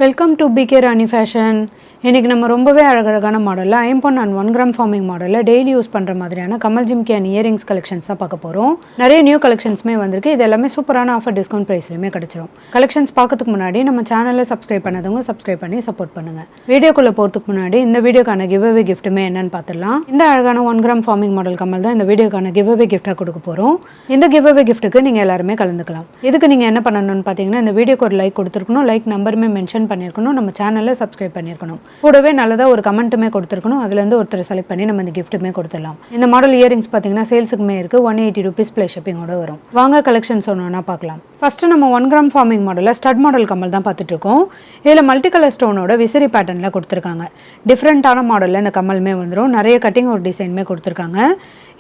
Welcome to PK Rani fashion. இன்றைக்கி நம்ம ரொம்பவே அழகழகான மாடலில் ஐம்பொன் அண்ட் 1 கிராம் ஃபார்மிங் மாடலில் டெய்லி யூஸ் பண்ணுற மாதிரியான கமல் ஜிம்கி அண்ட் இயரிங்ஸ் கலெக்ஷன்ஸ் தான் பார்க்க போகிறோம். நிறைய நியூ கலெக்ஷன்ஸுமே வந்திருக்கு. இது எல்லாமே சூப்பரான ஆஃபர் டிஸ்கவுண்ட் ப்ரைஸ்லையுமே கிடச்சிரும். கலெக்ஷன்ஸ் பார்க்கறதுக்கு முன்னாடி நம்ம சேனலில் சப்ஸ்கிரைப் பண்ணாதவங்க சப்ஸ்கிரைப் பண்ணி சப்போர்ட் பண்ணுங்கள். வீடியோக்குள்ளே போகிறதுக்கு முன்னாடி இந்த வீடியோக்கான கிவ்அவே கிஃப்ட்டுமே என்னன்னு பார்த்துடலாம். இந்த அழகான 1 கிராம் ஃபார்மிங் மாடல் கமல் தான் இந்த வீடியோக்கான கிவ்அவே கிஃப்ட்டாக கொடுக்க போகிறோம். இந்த கிவ்அவே கிஃப்ட்டுக்கு நீங்கள் எல்லாருமே கலந்துக்கலாம். இதுக்கு நீங்கள் என்ன பண்ணணும்னு பார்த்தீங்கன்னா, இந்த வீடியோக்கு ஒரு லைக் கொடுத்துருக்கணும், லைக் நம்பருமே மென்ஷன் பண்ணியிருக்கணும், நம்ம சேனலில் சப்ஸ்கிரைப் பண்ணியிருக்கணும், கூடவே நல்லதாக ஒரு கமெண்ட்டுமே கொடுத்துருக்கணும். அதுலேருந்து ஒருத்தர் செலக்ட் பண்ணி நம்ம இந்த கிஃப்ட்டுமே கொடுத்துடலாம். இந்த மாடல் இயரிங்ஸ் பார்த்தீங்கன்னா சேல்ஸுக்குமே இருக்குது. 180 rupees ப்ளஸ் ஷிப்பிங்கோட வரும். வாங்க கலெக்ஷன்ஸ் ஒன்று பார்க்கலாம். ஃபஸ்ட்டு நம்ம 1 கிராம் ஃபார்மிங் மாடலில் ஸ்டட் மாடல் கமல் தான் பார்த்துட்டு இருக்கோம். இதில் மல்டி கலர் ஸ்டோனோட விசிறி பேட்டர்னில் கொடுத்துருக்காங்க. டிஃப்ரெண்ட்டான மாடலில் இந்த கமலுமே வந்துடும். நிறைய கட்டிங் ஒரு டிசைனுமே கொடுத்துருக்காங்க.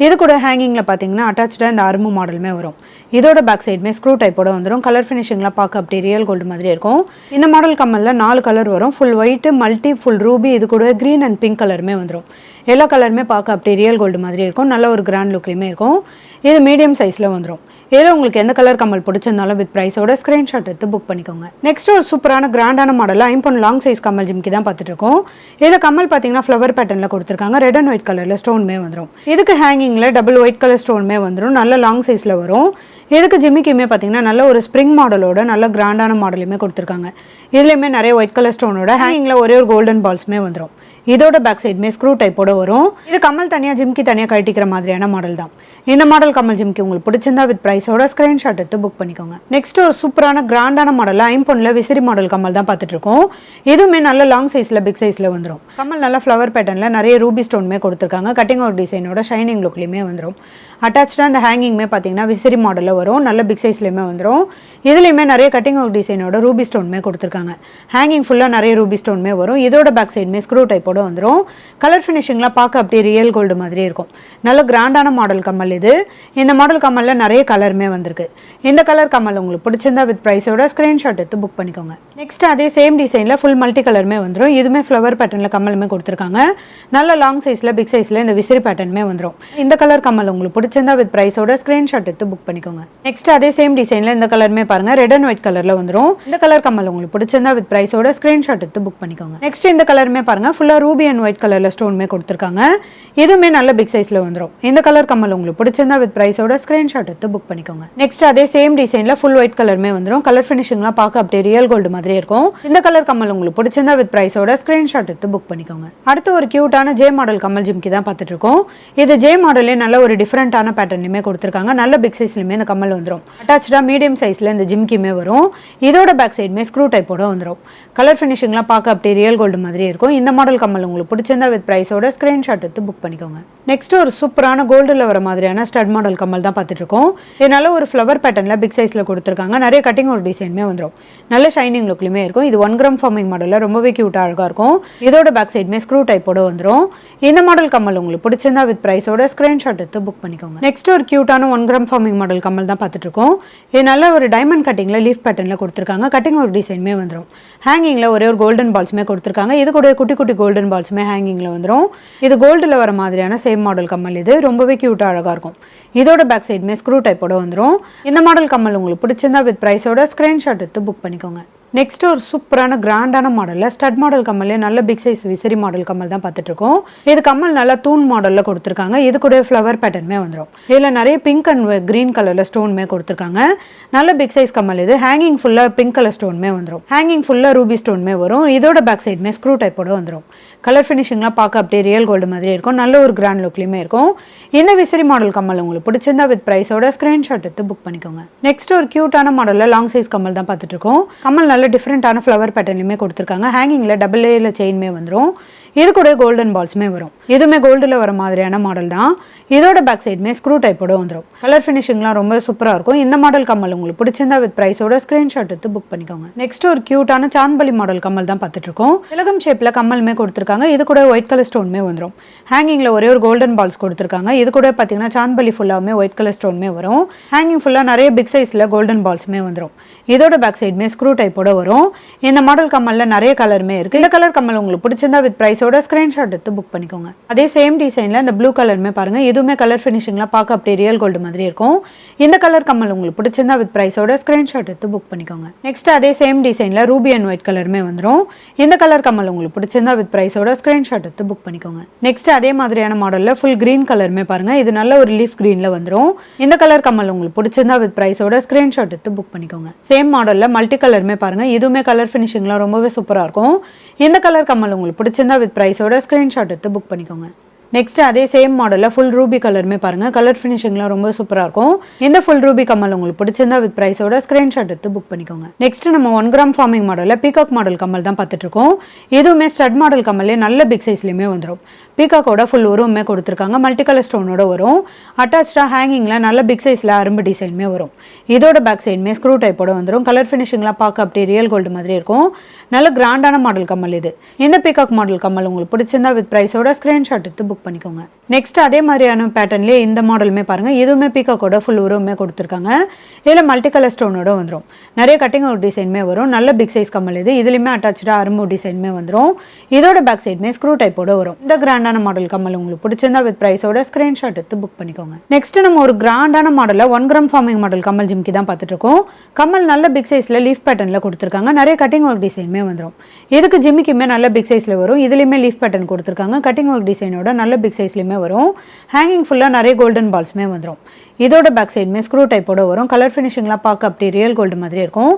இது கூட ஹேங்கிங்கில் பார்த்தீங்கன்னா அட்டாச்சாக இந்த அரும்பு மாடலுமே வரும். இதோட பேக் சைடுமே ஸ்க்ரூ டைப்போட வந்துடும். கலர் ஃபினிஷிங்லாம் பார்க்க அப்படி ரியல் கோல்டு மாதிரி இருக்கும். இந்த மாடல் கமலில் 4 கலர் வரும். Full white, multi, full Ruby, இது கூட க்ரீன் அண்ட் பிங்க் கலருமே வந்துடும். எல்லா கலருமே பார்க்க அப்படி ரியல் கோல்டு மாதிரி இருக்கும். நல்ல ஒரு கிராண்ட் லுக்லையுமே இருக்கும். இது மீடியம் சைஸில் வந்துடும். இதில் உங்களுக்கு எந்த கலர் கமல் பிடிச்சிருந்தாலும் வித் ப்ரைஸோட ஸ்க்ரீன்ஷாட் எடுத்து புக் பண்ணிக்கோங்க. நெக்ஸ்ட் ஒரு சூப்பரான கிராண்டான மாடலில் ஐம்பொன் லாங் சைஸ் கமல் ஜிம்கி தான் பார்த்துட்டு இருக்கோம். இதில் கமல் பார்த்தீங்கன்னா ஃப்ளவர் பேட்டர்னில் கொடுத்துருக்காங்க. ரெட் அண்ட் ஒயிட் கலரில் ஸ்டோன்மே வந்துடும். இதுக்கு ஹேங்கிங்கில் டபுள் ஒயிட் கலர் ஸ்டோன்மே வந்துடும். நல்ல லாங் சைஸில் வரும். இதுக்கு ஜிம்மிக்குமே பார்த்தீங்கன்னா நல்ல ஒரு ஸ்ப்ரிங் மாடலோட நல்ல கிராண்டான மாடலுமே கொடுத்துருக்காங்க. இதுலேயுமே நிறைய ஒயிட் கலர் ஸ்டோனோட ஹேங்கிங்கில் ஒரே ஒரு கோல்டன் பால்ஸுமே வந்துடும். இதோட பேக் சைடுமே ஸ்க்ரூ டைப்போட வரும். இது கமல் தனியாக ஜிம்கி தனியாக கழட்டிக்கிற மாதிரியான மாடல் தான். இந்த மாடல் கமல் ஜிம்கி உங்களுக்கு பிடிச்சிருந்தா வித் ப்ரைஸோட ஸ்க்ரீன்ஷாட் எடுத்து புக் பண்ணிக்கோங்க. நெக்ஸ்ட் ஒரு சூப்பரான கிராண்டான மாடலில் ஐம்பொன்னில் விசிறி மாடல் கமல் தான் பார்த்துட்டு இருக்கோம். இதுவுமே நல்ல லாங் சைஸில் பிக் சைஸில் வந்துடும். கமல் நல்ல ஃப்ளவர் பேட்டர்னில் நிறைய ரூபி ஸ்டோனுமே கொடுத்துருக்காங்க. கட்டிங் ஒரு டிசைனோட ஷைனிங் லுக்லையுமே வந்துடும். அட்டாச்சாக அந்த ஹேங்கிங்குமே பார்த்தீங்கன்னா விசிறி மாடலில் வரும். நல்ல பிக் சைஸ்லையுமே வந்துடும். இதுலேயுமே நிறைய கட்டிங் ஒரு டிசைனோட ரூபி ஸ்டோனுமே கொடுத்துருக்காங்க. ஹேங்கிங் ஃபுல்லாக நிறைய ரூபி ஸ்டோனுமே வரும். இதோட பேக் சைடுமே ஸ்க்ரூ டைப்போட வந்துடும். கலர் ஃபினிஷிங்லாம் பார்க்க அப்படியே ரியல் கோல்டு மாதிரி இருக்கும். நல்ல கிராண்டான மாடல் கமல் இது. இந்த மாடல் கமலில் நிறைய கலருமே வந்திருக்கு. இந்த கலர் கமல் உங்களுக்கு பிடிச்சிருந்தா வித் ப்ரைஸோட ஸ்க்ரீன்ஷாட் எடுத்து புக் பண்ணிக்கோங்க. நெக்ஸ்ட் அதே சேம் டிசைனில் ஃபுல் மல்டி கலருமே வந்துடும். இதுவுமே ஃப்ளவர் பேட்டர்னில் கமலுமே கொடுத்துருக்காங்க. நல்ல லாங் சைஸில் பிக் சைஸில் இந்த விசிறி பேட்டர்னுமே வந்துடும். இந்த கலர் கமல் உங்களுக்கு பிடிச்சிருந்தா வித் ப்ரைஸோட ஸ்க்ரீன்ஷாட் எடுத்து புக் பண்ணிக்கோங்க. நெக்ஸ்ட் அதே சேம் டிசைனில் இந்த கலருமே பாருங்க, ரெட் அண்ட் ஒயிட் கலரில் வந்துடும். இந்த கலர் கமல் உங்களுக்கு பிடிச்சிருந்தா வித் ப்ரைஸோட ஸ்க்ரீன்ஷாட் எடுத்து புக் பண்ணிக்கோங்க. நெக்ஸ்ட் இந்த கலருமே பாருங்க, ஃபுல்லாக ரூபி அண்ட் ஒயிட் கலரில் ஸ்டோனுமே கொடுத்துருக்காங்க. இதுவுமே நல்ல பிக் சைஸில் வந்துடும். இந்த கலர் கமல் உங்களுக்கு பிடிச்சிருந்தா வித் ப்ரைஸோட ஸ்க்ரீன்ஷாட் எடுத்து புக் பண்ணிக்கோங்க. நெக்ஸ்ட் அதே சேம் டிசைனில் ஃபுல் ஒயிட் கலருமே வந்துடும். கலர் ஃபினிஷிங்லாம் பார்க்க அப்படியே ரியல் கோல்டு மாதிரி இருக்கும். இந்த கலர் கமல் உங்களுக்கு பிடிச்சிருந்தா வித் ப்ரைஸோட ஸ்க்ரீன்ஷாட் எடுத்து புக் பண்ணிக்கோங்க. அடுத்து ஒரு கியூட்டான ஜே மாடல் கமல் ஜிம்கி தான் பார்த்துட்டு இருக்கோம். இது ஜே மாடலே நல்ல ஒரு டிஃப்ரெண்டான பேட்டர்னுமே கொடுத்துருக்காங்க. நல்ல பிக் சைஸ்லையுமே இந்த கமல் வந்துடும். அட்டாச்சாக மீடியம் சைஸில் இந்த ஜிம்கியுமே வரும். இதோட பேக் சைடுமே ஸ்க்ரூ டைப்போட வந்துடும். கலர் ஃபினிஷிங்லாம் பார்க்க அப்படியே ரியல் கோல்டு மாதிரி இருக்கும். இந்த மாடல் கமல் உங்களுக்கு பிடிச்சிருந்தா வித் ப்ரைஸோட ஸ்க்ரீன்ஷாட் எடுத்து புக் பண்ணிக்கோங்க. நெக்ஸ்ட் ஒரு சூப்பரான கோல்டில் வர மாதிரியான ஸ்டட் மாடல் கமல் தான் பார்த்துட்டு இருக்கோம். இதனால ஒரு ஃப்ளவர் பேட்டர்னில் பிக் சைஸில் கொடுத்துருக்காங்க. நிறைய கட்டிங் ஒரு டிசைனுமே வந்துடும். நல்ல ஷைனிங் லுக்லையுமே இருக்கும். இது 1 கிராம் ஃபார்மிங் மாடலில் ரொம்பவே கியூட்டாக அழகாக இருக்கும். இதோட பேக் சைடுமே ஸ்க்ரூ டைப்போட வந்துடும். இந்த மாடல் கமல் உங்களுக்கு பிடிச்சிருந்தா வித் ப்ரைஸோட ஸ்க்ரீன்ஷாட் எடுத்து புக் பண்ணிக்கோங்க. நெக்ஸ்ட் ஒரு கியூட்டான 1 கிராம் ஃபார்மிங் மாடல் கமல் தான் பார்த்துட்டு இருக்கோம். இது நல்ல ஒரு டைமண்ட் கட்டிங்கில் லீஃப் பேட்டர்னில் கொடுத்துருக்காங்க. கட்டிங் ஒரு டிசைனுமே வந்துடும். ஹேங்கிங்கில் ஒரே ஒரு கோல்டன் பால்ஸுமே கொடுத்துருக்காங்க. இது கூட குட்டி குட்டி கோல்டன் பால்ஸுமே ஹேங்கிங்கில் வந்துடும். இது கோல்டில் வர மாதிரியான சேம் மாடல் கமல். இது ரொம்பவே கியூட்டாக அழகாக இருக்கும். இதோட பேக் சைடுமே ஸ்க்ரூ டைப்போட வந்துடும். இந்த மாடல் கமல் உங்களுக்கு பிடிச்சிருந்தா வித் ப்ரைஸோட ஸ்க்ரீன்ஷாட் எடுத்து புக் பண்ணிக்கோங்க. நெக்ஸ்ட் ஒரு சூப்பரான கிராண்டான மாடலில் ஸ்டட் மாடல் கமல்லே நல்ல பிக் சைஸ் விசிறி மாடல் கமல் தான் பார்த்துட்டு இருக்கோம். இது கமல் நல்லா தூண் மாடலில் கொடுத்துருக்காங்க. இது கூட ஃப்ளவர் பேட்டர்னுமே வந்துடும். இதில் நிறைய பிங்க் அண்ட் கிரீன் கலரில் ஸ்டோனுமே கொடுத்துருக்காங்க. நல்ல பிக் சைஸ் கமல் இது. ஹேங்கிங் ஃபுல்லாக பிங்க் கலர் ஸ்டோனுமே வந்துடும். ஹேங்கிங் ஃபுல்லாக ரூபி ஸ்டோனுமே வரும். இதோட பேக் சைடுமே ஸ்க்ரூ டைப்போட வந்துடும். கலர் ஃபினிஷிங்லாம் பார்க்க அப்படியே ரியல் கோல்டு மாதிரி இருக்கும். நல்ல ஒரு கிராண்ட் லுக்லையுமே இருக்கும். இந்த விசிறி மாடல் கமல் உங்களுக்கு பிடிச்சிருந்தா வித் ப்ரைஸோட ஸ்க்ரீன்ஷாட் எடுத்து புக் பண்ணிக்கோங்க. நெக்ஸ்ட் ஒரு கியூட்டான மாடலில் லாங் சைஸ் கமல் தான் பார்த்துட்டு இருக்கோம். கமல் நல்ல டிஃப்ரெண்டான ஃப்ளவர் பேட்டர்னுமே கொடுத்துருக்காங்க. ஹேங்கிங்கில் டபுள் லேயரில் செயின்மே வந்துடும். இது கூட கோல்டன் பால்ஸுமே வரும். இதுவுமே கோல்டில் வர மாதிரியான மாடல் தான். இதோட பேக் சைடுமே ஸ்க்ரூ டைப்போட வந்துடும். கலர் ஃபினிஷிங்லாம் ரொம்ப சூப்பராக இருக்கும். இந்த மாடல் கமல் உங்களுக்கு பிடிச்சிருந்தா வித் ப்ரைஸோட ஸ்க்ரீன்ஷாட் எடுத்து புக் பண்ணிக்கோங்க. நெக்ஸ்ட் ஒரு கியூட்டான சாந்த்பலி மாடல் கமல் தான் பார்த்துட்டு இருக்கோம். திலகம் ஷேப்பில் கமலுமே கொடுத்துருக்காங்க. இது கூட ஒயிட் கலர் ஸ்டோனுமே வந்துடும். ஹேங்கிங்கில் ஒரே ஒரு கோல்டன் பால்ஸ் கொடுத்துருக்காங்க. இது கூட பார்த்தீங்கன்னா சாந்த்பலி ஃபுல்லாகவே ஒயிட் கலர் ஸ்டோனுமே வரும். ஹேங்கிங் ஃபுல்லாக நிறைய பிக் சைஸில் கோல்டன் பால்ஸுமே வந்துடும். இதோட பேக் சைடுமே ஸ்க்ரூ டைப்போட வரும். இந்த மாடல் கமலில் நிறைய கலருமே இருக்குது. இந்த கலர் கமல் உங்களுக்கு பிடிச்சிருந்தா வித் ப்ரைஸ் ப்ரைஸோட ஸ்க்ரீன்ஷாட் எடுத்து புக் பண்ணிக்கோங்க. அதே சேம் டிசைனில் இந்த ப்ளூ கலருமே பாருங்கள், இதுவுமே கலர் ஃபினிஷிங்லாம் பார்க்க அப்படியே ரியல் கோல்டு மாதிரி இருக்கும். இந்த கலர் கம்மல் உங்களுக்கு பிடிச்சிருந்தா வித் ப்ரைஸோட ஸ்க்ரீன்ஷாட் எடுத்து புக் பண்ணிக்கோங்க. நெக்ஸ்ட் அதே சேம் டிசைனில் ரூபி அண்ட் ஒயிட் கலருமே வந்துடும். இந்த கலர் கம்மல் உங்களுக்கு பிடிச்சிருந்தா வித் ப்ரைஸோட ஸ்க்ரீன்ஷாட் எடுத்து புக் பண்ணிக்கோங்க. நெக்ஸ்ட் அதே மாதிரியான மாடலில் ஃபுல் க்ரீன் கலருமே பாருங்கள், இது நல்ல ஒரு லீஃப் க்ரீனில் வந்துடும். இந்த கலர் கம்மல் உங்களுக்கு பிடிச்சிருந்தா வித் ப்ரைஸோட ஸ்க்ரீன்ஷாட் எடுத்து புக் பண்ணிக்கோங்க. சேம் மாடலில் மல்டி கலருமே பாருங்கள், இதுவுமே கலர் ஃபினிஷிங்லாம் ரொம்பவே சூப்பராக இருக்கும். இந்த கலர் கம்மல் உங்களுக்கு பிடிச்சிருந்தா வித் ப்ரைஸோட ஸ்க்ரீன்ஷாட் எடுத்து புக் பண்ணிக்கோங்க. நெக்ஸ்ட் அதே சேம் மாடலில் ஃபுல் ரூபி கலருமே பாருங்கள், கலர் ஃபினிஷிங்லாம் ரொம்ப சூப்பராக இருக்கும். இந்த ஃபுல் ரூபி கம்மல் உங்களுக்கு பிடிச்சிருந்தா வித் ப்ரைஸோட ஸ்க்ரீன்ஷாட் எடுத்து புக் பண்ணிக்கோங்க. நெக்ஸ்ட் நம்ம 1 கிராம் ஃபார்மிங் மாடலில் பீகாக் மாடல் கம்மல் தான் பார்த்துட்டு இருக்கோம். இதுவுமே ஸ்டட் மாடல் கம்மல்லே நல்ல பிக் சைஸ்லையுமே வந்துடும். பீகாக்கோட ஃபுல் உருவமே கொடுத்துருக்காங்க, மல்டி கலர் ஸ்டோனோட வரும். அட்டாச்சாக ஹேங்கிங்கில் நல்ல பிக் சைஸில் அரும்பு டிசைனுமே வரும். இதோட பேக் சைடுமே ஸ்க்ரூ டைப்போட வந்துடும். கலர் ஃபினிஷிங்லாம் பார்க்க அப்படியே ரியல் கோல்டு மாதிரி இருக்கும். நல்ல கிராண்டான மாடல் கம்மல் இது. இந்த பீகாக் மாடல் கம்மல் உங்களுக்கு பிடிச்சிருந்தா வித் ப்ரைஸோட ஸ்க்ரீன்ஷாட் எடுத்து புக் பண்ணிக்கோங்க. நெக்ஸ்ட் அதே மாதிரியான பேட்டர்ன்லேயே இந்த மாடலுமே பாருங்கள், இதுவுமே பீகாக்கோட ஃபுல் உருவமே கொடுத்துருக்காங்க. இதில் மல்டி கலர் ஸ்டோனோட வந்துடும். நிறைய கட்டிங் ஒர்க் டிசைனுமே வரும். நல்ல பிக் சைஸ் கம்மல் இது. இதுலையுமே அட்டாச்சாக அரும்பு டிசைனுமே வந்துடும். இதோட பேக் சைடுமே ஸ்க்ரூ டைப்போட வரும். இந்த கிராண்டான மாடல் கம்மல் உங்களுக்கு பிடிச்சிருந்தா வித் ப்ரைஸோட ஸ்க்ரீன்ஷாட் எடுத்து புக் பண்ணிக்கோங்க. நெக்ஸ்ட் நம்ம ஒரு கிராண்டான மாடலில் 1 கிராம் ஃபார்மிங் மாடல் கம்மல் ஜிம்கி தான் பார்த்துட்டு இருக்கோம். கம்மல் நல்ல பிக் சைஸில் லீஃப் பேட்டர்னில் கொடுத்துருக்காங்க. நிறைய கட்டிங் ஒர்க் டிசைனுமே வந்துடும். இதுக்கு ஜிம்மிக்குமே நல்ல பிக் சைஸில் வரும். இதுலையுமே லீஃப் பேட்டர்ன் கொடுத்துருக்காங்க. கட்டிங் ஒர்க் டிசைனோட நல்ல பிக் சைஸ்லையுமே வரும். ஹேங்கிங் ஃபுல்லாக நிறைய கோல்டன் பால்ஸுமே வந்துடும். இதோட பேக் சைடுமே ஸ்க்ரூ டைப்போட வரும். கலர் ஃபினிஷிங்லாம் பார்க்க அப்படி ரியல் கோல்டு மாதிரி இருக்கும்.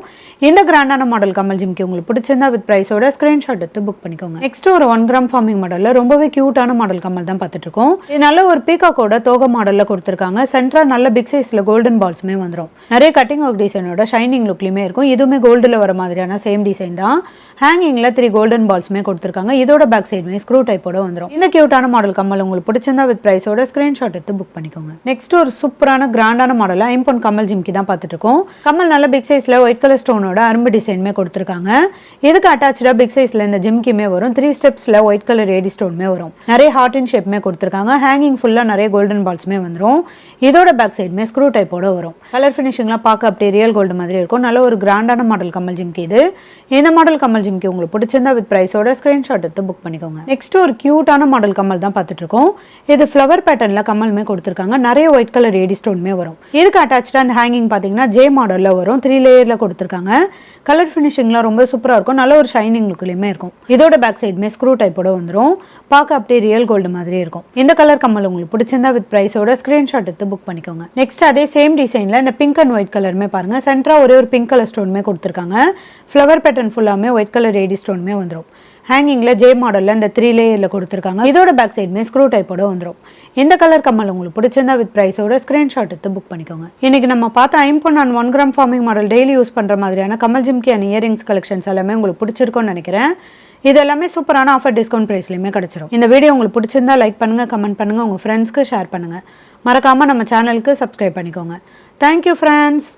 இந்த கிராண்டான மாடல் கம்மல் ஜிம்கி உங்களுக்கு பிடிச்சிருந்தா வித் ப்ரைஸோட ஸ்க்ரீன்ஷாட் எடுத்து புக் பண்ணிக்கோங்க. நெக்ஸ்ட் ஒரு 1 கிராம் ஃபார்மிங் மாடலில் ரொம்பவே கியூட்டான மாடல் கம்மல் தான் பார்த்துட்டு இருக்கோம். இது நல்ல ஒரு பீகாக்கோட தோகை மாடலில் கொடுத்துருக்காங்க. சென்ட்ரா நல்ல பிக் சைஸில் கோல்டன் பால்ஸுமே வந்துடும். நிறைய கட்டிங் ஒர்க் டிசைனோட ஷைனிங் லுக்லையுமே இருக்கும். இதுவுமே கோல்டில் வர மாதிரியான சேம் டிசைன் தான். ஹேங்கிங்கில் 3 கோல்டன் பால்ஸுமே கொடுத்துருக்காங்க. இதோட பேக் சைடுமே ஸ்க்ரூ டைப்போட வந்துடும். இந்த கியூட்டான மாடல் கம்மல் உங்களுக்கு பிடிச்சிருந்தா வித் ப்ரைஸோட ஸ்க்ரீன்ஷாட் எடுத்து புக் பண்ணிக்கோங்க. நெக்ஸ்ட் ஒரு சூப்பரான கிராண்டான மாடலில் ஐம்பொன் கம்மல் ஜிம்கி தான் பார்த்துட்டு இருக்கோம். கம்மல் நல்ல பிக் சைஸில் ஒயிட் கலர் ஸ்டோனோட அரும்பு டிசைனுமே கொடுத்துருக்காங்க. இதுக்கு அட்டாச்சாக பிக் சைஸில் இந்த ஜிம்கியுமே வரும். 3 ஸ்டெப்ஸில் ஒயிட் கலர் ஏடி ஸ்டோனுமே வரும். நிறைய ஹார்ட் இன் ஷேப்புமே கொடுத்துருக்காங்க. ஹேங்கிங் ஃபுல்லாக நிறைய கோல்டன் பால்ஸுமே வந்துடும். இதோட பேக் சைடுமே ஸ்க்ரூ டைப்போட வரும். கலர் ஃபினிஷிங்லாம் பார்க்க அப்படியே ரியல் கோல்டு மாதிரி இருக்கும். நல்ல ஒரு கிராண்டான மாடல் கம்மல் ஜிம்கி இது. இந்த மாடல் கம்மல் ஜிம்கி உங்களுக்கு பிடிச்சிருந்தா வித் ப்ரைஸோட ஸ்க்ரீன்ஷாட் எடுத்து புக் பண்ணிக்கோங்க. நெக்ஸ்ட் ஒரு கியூட்டான மாடல் கம்மல் தான் பார்த்துட்டு இருக்கோம். இது ஃப்ளவர் பேட்டர்னில் கம்மலுமே கொடுத்துருக்காங்க. நிறைய ஒயிட் கலர் ஏடி ஸ்டோனுமே வரும். இதுக்கு அட்டாச்சாக அந்த ஹேங்கிங் பார்த்தீங்கன்னா ஜே மாடலில் வரும். 3 லேயரில் கொடுத்துருக்காங்க. கலர் ஃபினிஷிங்லாம் ரொம்ப சூப்பராக இருக்கும். நல்ல ஒரு ஷைனிங் லுக்லையுமே இருக்கும். இதோட பேக் சைடுமே ஸ்க்ரூ டைப்போட வந்துடும். பார்க்க அப்படியே ரியல் கோல்டு மாதிரி இருக்கும். இந்த கலர் கம்மல் உங்களுக்கு பிடிச்சிருந்தா வித் ப்ரைஸோட ஸ்க்ரீன்ஷாட் எடுத்து புக் பண்ணிக்கோங்க. நெக்ஸ்ட் அதே சேம் டிசைனில் இந்த பிங்க் அண்ட் ஒயிட் கலருமே பாருங்க, சென்ட்ரா ஒரே ஒரு பிங்க் கலர் ஸ்டோனுமே கொடுத்துருக்காங்க. ஃப்ளவர் பேட்டர்ன் ஃபுல்லாமே ஒயிட் கலர் ஏடி ஸ்டோனுமே வந்துடும். ஹேங்கிங்கில் ஜே மாடலில் இந்த 3 லேயரில் கொடுத்துருக்காங்க. இதோட பேக் சைடுமே ஸ்க்ரூ டைப்போட வந்துடும். இந்த கலர் கம்மல் உங்களுக்கு பிடிச்சிருந்தா வித் ப்ரைஸோட ஸ்க்ரீன்ஷாட் எடுத்து புக் பண்ணிக்கோங்க. இன்னைக்கு நம்ம பார்த்த ஐம்பொன் and 1 gram forming model daily use பண்ணுற மாதிரியான கம்மல் ஜிம்கி அண்ட் இயரிங்ஸ் கலெக்ஷன்ஸ் எல்லாமே உங்களுக்கு பிடிச்சிருக்கும்னு நினைக்கிறேன். இது எல்லாமே சூப்பரான ஆஃபர் டிஸ்கவுண்ட் ப்ரைஸ்லையுமே கிடச்சிரும். இந்த வீடியோ உங்களுக்கு பிடிச்சிருந்தா லைக் பண்ணுங்கள், கமெண்ட் பண்ணுங்கள், உங்கள் ஃப்ரெண்ட்ஸ்க்கு ஷேர் பண்ணுங்கள். மறக்காமல் நம்ம சேனலுக்கு சப்ஸ்கிரைப் பண்ணிக்கோங்க. Thank you friends.